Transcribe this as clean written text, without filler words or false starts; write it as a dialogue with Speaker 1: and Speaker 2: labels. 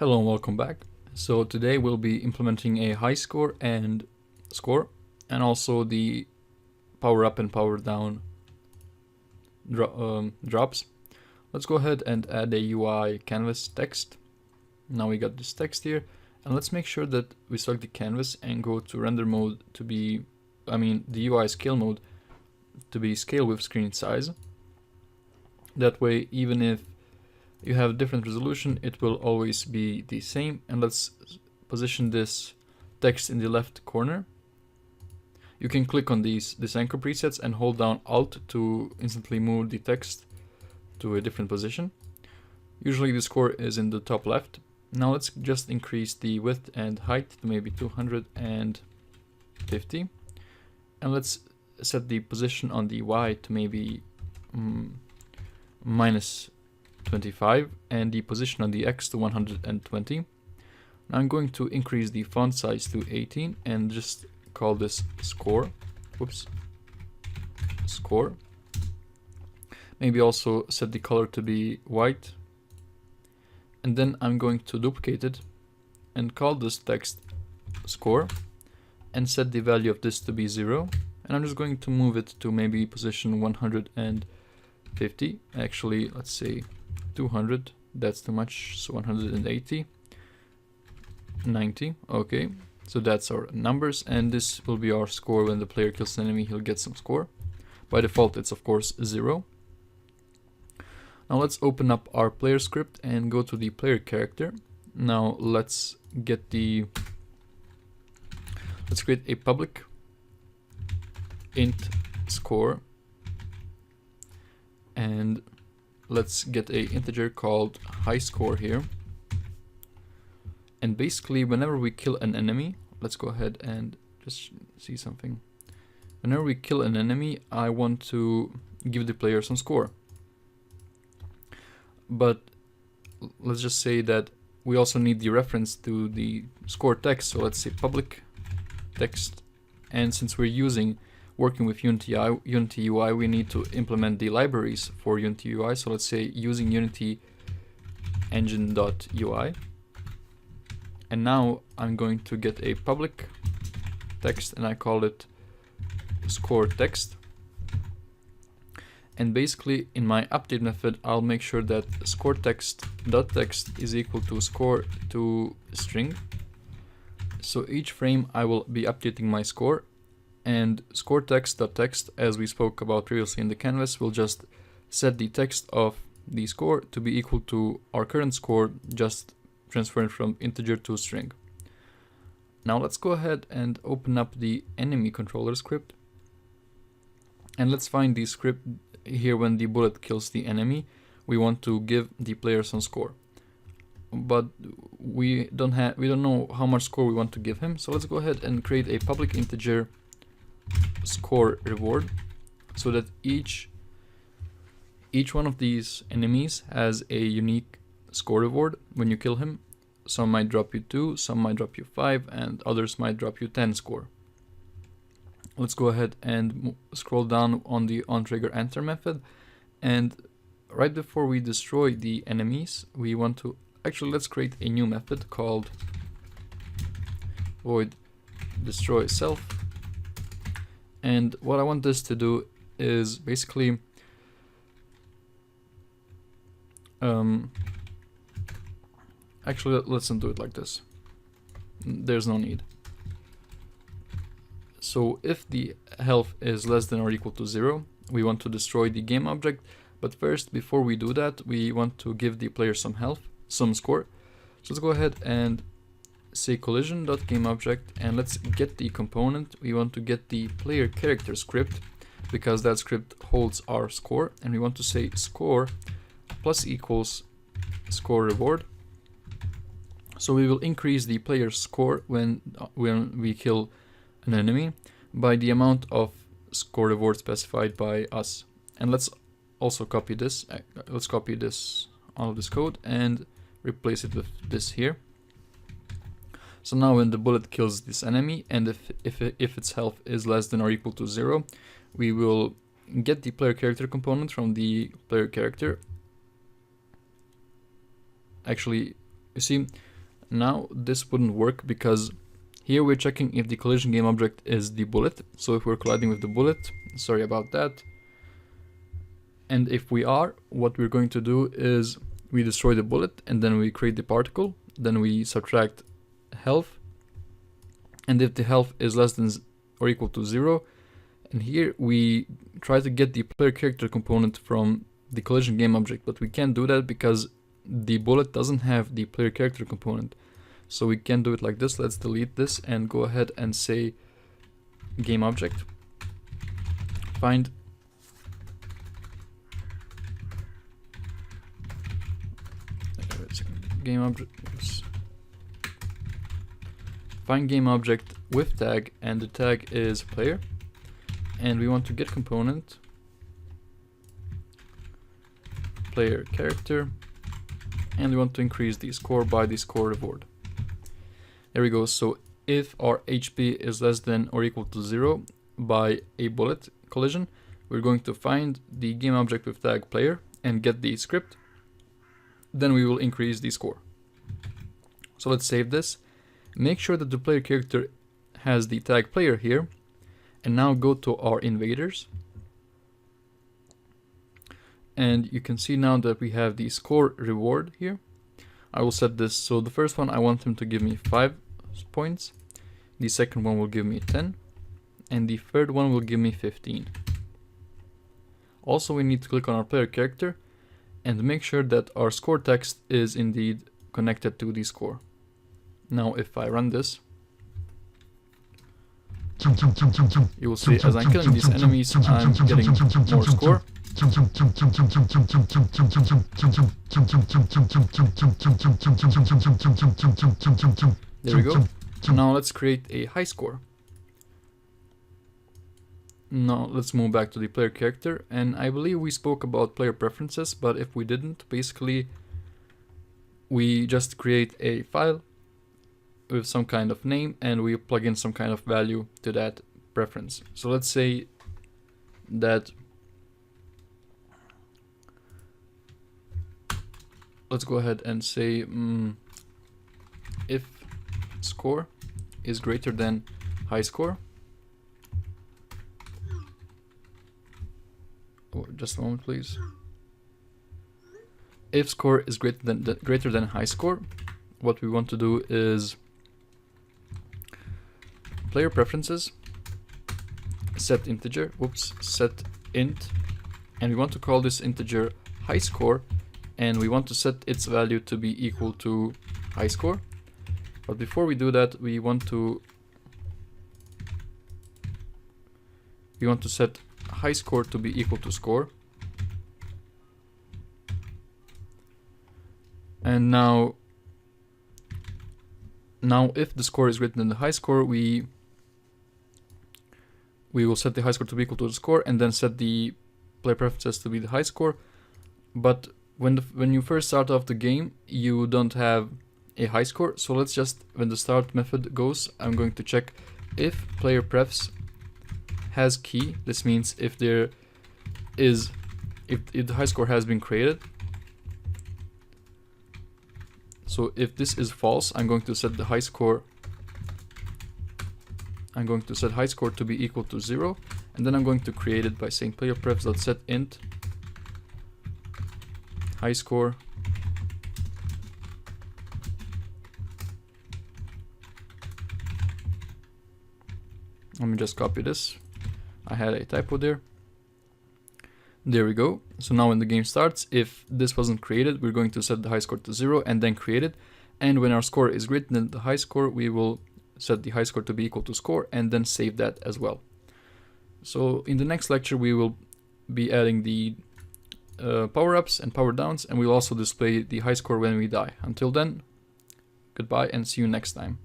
Speaker 1: Hello and welcome back. So today we'll be implementing a high score and also the power up and power down drops. Let's go ahead and add a UI canvas text. Now we got this text here, and let's make sure that we select the canvas and go to render mode to be, the UI scale mode to be scale with screen size. That way, even if you have different resolution, it will always be the same. And let's position this text in the left corner. You can click on this anchor presets and hold down Alt to instantly move the text to a different position. Usually the score is in the top left. Now let's just increase the width and height to maybe 250. And let's set the position on the Y to maybe minus 25 and the position on the X to 120. Now I'm going to increase the font size to 18 and just call this score. Score. Maybe also set the color to be white. And then I'm going to duplicate it and call this text score and set the value of this to be 0. And I'm just going to move it to maybe position 150. Actually, let's say 200, that's too much, so 180, 90, okay, so that's our numbers, and this will be our score. When the player kills an enemy, he'll get some score. By default, it's of course 0. Now let's open up our player script and go to the player character. Now let's create a public int score, and let's get a integer called high score here. And basically, whenever we kill an enemy, let's go ahead and just see something. Whenever we kill an enemy, I want to give the player some score. But let's just say that we also need the reference to the score text. So let's say public text. And since we're working with Unity UI, we need to implement the libraries for Unity UI. So let's say using unity engine.ui. And now I'm going to get a public text and I call it score text. And basically in my update method, I'll make sure that score text.text is equal to score to string. So each frame I will be updating my score. And score text.text, as we spoke about previously in the canvas, will just set the text of the score to be equal to our current score, just transferring from integer to string. Now let's go ahead and open up the enemy controller script. And let's find the script here. When the bullet kills the enemy, we want to give the player some score. But we don't know how much score we want to give him. So let's go ahead and create a public integer score reward, so that each one of these enemies has a unique score reward when you kill him. Some might drop you 2, some might drop you 5, and others might drop you 10 score. Let's go ahead and scroll down on the onTriggerEnter method, and right before we destroy the enemies, we want to let's create a new method called void destroy self. And what I want this to do is basically let's not do it like this. There's no need. So if the health is less than or equal to 0, we want to destroy the game object. But first, before we do that, we want to give the player some score. So let's go ahead and say collision.gameObject, and let's get the component. We want to get the player character script, because that script holds our score, and we want to say score plus equals score reward. So we will increase the player's score when we kill an enemy by the amount of score reward specified by us. And let's also copy this. Let's copy all of this code and replace it with this here. So now when the bullet kills this enemy, and if its health is less than or equal to 0, we will get the player character component from the player character. Actually, you see, now this wouldn't work because here we're checking if the collision game object is the bullet. So if we're colliding with the bullet, sorry about that. And if we are, what we're going to do is we destroy the bullet and then we create the particle. Then we subtract health. And if the health is less than or equal to 0, and here we try to get the player character component from the collision game object, but we can't do that because the bullet doesn't have the player character component. So we can do it like this. Let's delete this and go ahead and say game object. Find game object. Find game object with tag, and the tag is player. And we want to get component player character, and we want to increase the score by the score reward. There we go. So if our HP is less than or equal to 0 by a bullet collision, we're going to find the game object with tag player and get the script. Then we will increase the score. So let's save this. Make sure that the player character has the tag player here. And now go to our invaders. And you can see now that we have the score reward here. I will set this. So the first one, I want him to give me 5 points. The second one will give me 10. And the third one will give me 15. Also, we need to click on our player character and make sure that our score text is indeed connected to the score. Now, if I run this, you will see as I'm killing these enemies, I'm getting more score. There we go. Now let's create a high score. Now let's move back to the player character, and I believe we spoke about player preferences, but if we didn't, basically we just create a file with some kind of name and we plug in some kind of value to that preference. So let's say that, let's go ahead and say if score is greater than high score. Oh, just a moment, please. If score is greater than high score, what we want to do is player preferences, set integer, set int, and we want to call this integer high score, and we want to set its value to be equal to high score. But before we do that, we want to set high score to be equal to score. And now if the score is greater than the high score, we will set the high score to be equal to the score, and then set the player preferences to be the high score. But when you first start off the game, you don't have a high score. So let's just, when the start method goes, I'm going to check if player prefs has key. This means if the high score has been created. So if this is false, I'm going to set the high score. I'm going to set high score to be equal to 0, and then I'm going to create it by saying player prefs.set int high score Let me just copy this. I had a typo there. There we go. So now when the game starts, if this wasn't created, we're going to set the high score to 0 and then create it. And when our score is greater than the high score, we will set the high score to be equal to score and then save that as well. So in the next lecture, we will be adding the power-ups and power-downs, and we'll also display the high score when we die. Until then, goodbye and see you next time.